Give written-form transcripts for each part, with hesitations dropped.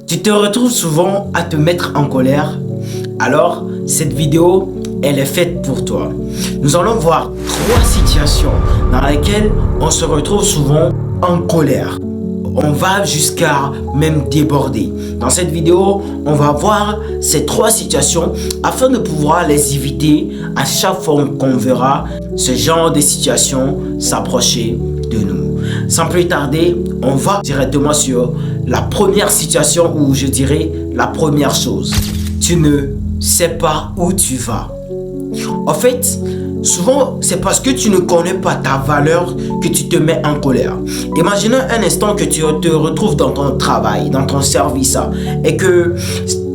Tu te retrouves souvent à te mettre en colère? Alors, cette vidéo, elle est faite pour toi. Nous allons voir 3 situations dans lesquelles on se retrouve souvent en colère. On va jusqu'à même déborder. Dans cette vidéo, on va voir ces 3 situations afin de pouvoir les éviter à chaque fois qu'on verra ce genre de situation s'approcher de nous. Sans plus tarder, on va directement sur la première situation, ou je dirais la première chose. Tu ne sais pas où tu vas. En fait, souvent, c'est parce que tu ne connais pas ta valeur que tu te mets en colère. Imaginez un instant que tu te retrouves dans ton travail, dans ton service, et que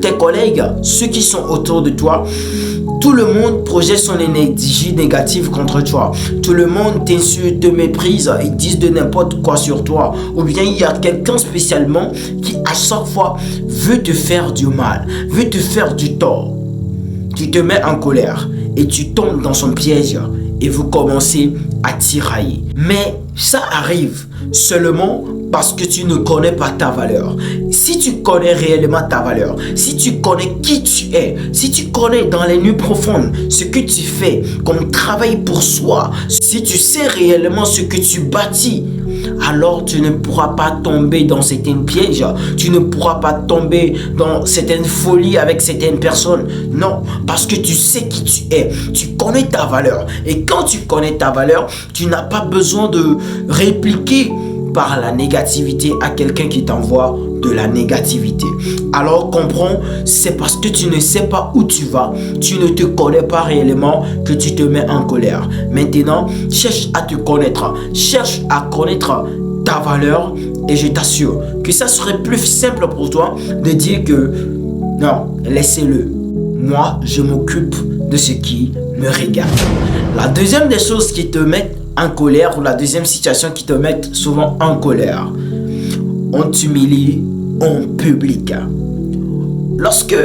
tes collègues, ceux qui sont autour de toi, tout le monde projette son énergie négative contre toi. Tout le monde t'insulte, te méprise, ils disent de n'importe quoi sur toi. Ou bien il y a quelqu'un spécialement qui à chaque fois veut te faire du mal, veut te faire du tort. Tu te mets en colère et tu tombes dans son piège et vous commencez à tirailler. Mais ça arrive seulement parce que tu ne connais pas ta valeur. Si tu connais réellement ta valeur, si tu connais qui tu es, si tu connais dans les nuits profondes ce que tu fais comme travail pour soi, si tu sais réellement ce que tu bâtis, alors tu ne pourras pas tomber dans certains pièges, tu ne pourras pas tomber dans certaines folies avec certaines personnes. Non, parce que tu sais qui tu es, tu connais ta valeur. Et quand tu connais ta valeur, tu n'as pas besoin de répliquer par la négativité à quelqu'un qui t'envoie de la négativité. Alors comprends, c'est parce que tu ne sais pas où tu vas, tu ne te connais pas réellement que tu te mets en colère. Maintenant, cherche à te connaître, cherche à connaître ta valeur et je t'assure que ça serait plus simple pour toi de dire que non, laissez-le. Moi, je m'occupe de ce qui me regarde. La deuxième des choses qui te mettent en colère, ou la deuxième situation qui te met souvent en colère, on t'humilie en public. Lorsque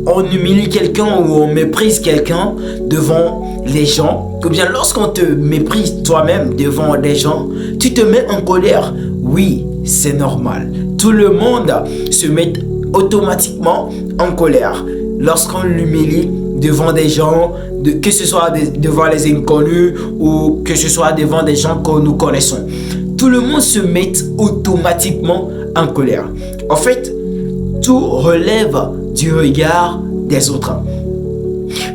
on humilie quelqu'un ou on méprise quelqu'un devant les gens, ou bien lorsqu'on te méprise toi-même devant des gens, tu te mets en colère. Oui, c'est normal. Tout le monde se met automatiquement en colère lorsqu'on l'humilie devant des gens, que ce soit devant les inconnus ou que ce soit devant des gens que nous connaissons. Tout le monde se met automatiquement en colère. En fait, tout relève du regard des autres.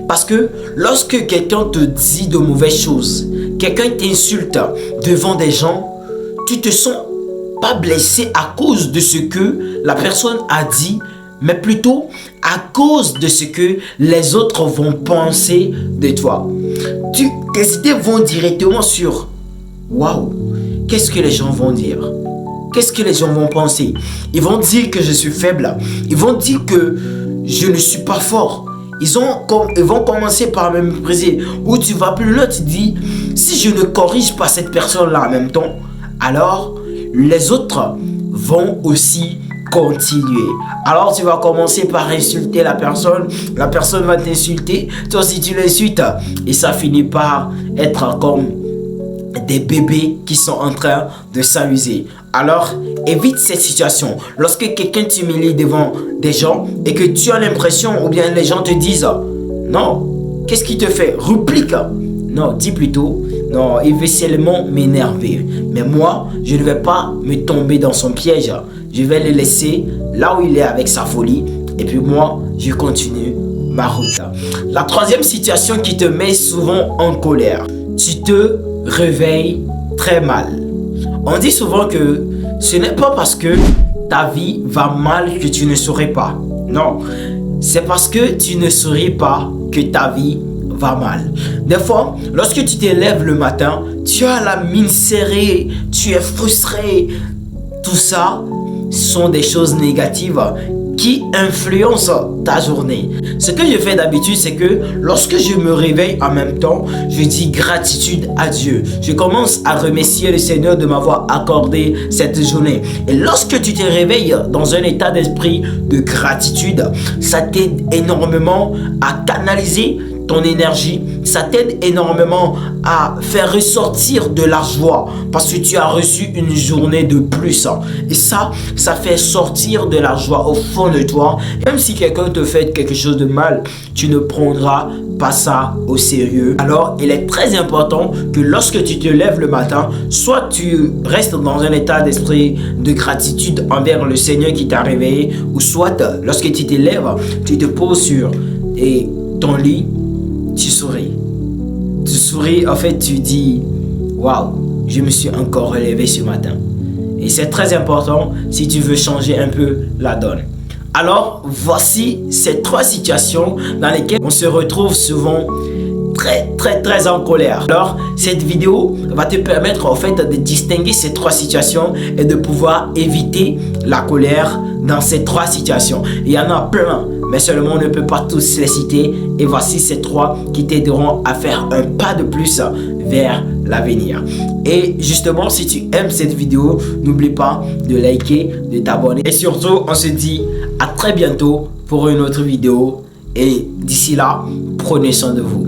Parce que lorsque quelqu'un te dit de mauvaises choses, quelqu'un t'insulte devant des gens, tu te sens pas blessé à cause de ce que la personne a dit, mais plutôt à cause de ce que les autres vont penser de toi. Tes idées vont directement sur « Waouh, qu'est-ce que les gens vont dire? Qu'est-ce que les gens vont penser? Ils vont dire que je suis faible. Ils vont dire que je ne suis pas fort. Ils vont commencer par me mépriser. » Ou tu vas plus loin, tu dis « Si je ne corrige pas cette personne-là en même temps, alors les autres vont aussi continuer. » Alors tu vas commencer par insulter la personne va t'insulter, toi aussi tu l'insultes, et ça finit par être comme des bébés qui sont en train de s'amuser. Alors évite cette situation. Lorsque quelqu'un t'humilie devant des gens et que tu as l'impression, ou bien les gens te disent non, qu'est-ce qui te fait? Réplique. Non, dis plutôt non, il veut seulement m'énerver. Mais moi, je ne vais pas me tomber dans son piège. Je vais le laisser là où il est avec sa folie. Et puis moi, je continue ma route. La troisième situation qui te met souvent en colère. Tu te réveilles très mal. On dit souvent que ce n'est pas parce que ta vie va mal que tu ne souris pas. Non, c'est parce que tu ne souris pas que ta vie va mal. Des fois, lorsque tu te lèves le matin, tu as la mine serrée, tu es frustré. Tout ça sont des choses négatives qui influencent ta journée. Ce que je fais d'habitude, c'est que lorsque je me réveille en même temps, je dis gratitude à Dieu. Je commence à remercier le Seigneur de m'avoir accordé cette journée. Et lorsque tu te réveilles dans un état d'esprit de gratitude, ça t'aide énormément à canaliser ton énergie, ça t'aide énormément à faire ressortir de la joie parce que tu as reçu une journée de plus. Et ça fait sortir de la joie au fond de toi. Même si quelqu'un te fait quelque chose de mal, tu ne prendras pas ça au sérieux. Alors, il est très important que lorsque tu te lèves le matin, soit tu restes dans un état d'esprit de gratitude envers le Seigneur qui t'a réveillé, ou soit lorsque tu te lèves, tu te poses sur ton lit, tu souris. Tu souris, en fait, tu dis « Waouh, je me suis encore relevé ce matin. » Et c'est très important si tu veux changer un peu la donne. Alors, voici ces 3 situations dans lesquelles on se retrouve souvent très en colère. Alors, cette vidéo va te permettre en fait de distinguer ces 3 situations et de pouvoir éviter la colère dans ces 3 situations. Il y en a plein, mais seulement on ne peut pas tous les citer. Et voici ces 3 qui t'aideront à faire un pas de plus vers l'avenir. Et justement, si tu aimes cette vidéo, n'oublie pas de liker, de t'abonner. Et surtout, on se dit à très bientôt pour une autre vidéo. Et d'ici là, prenez soin de vous.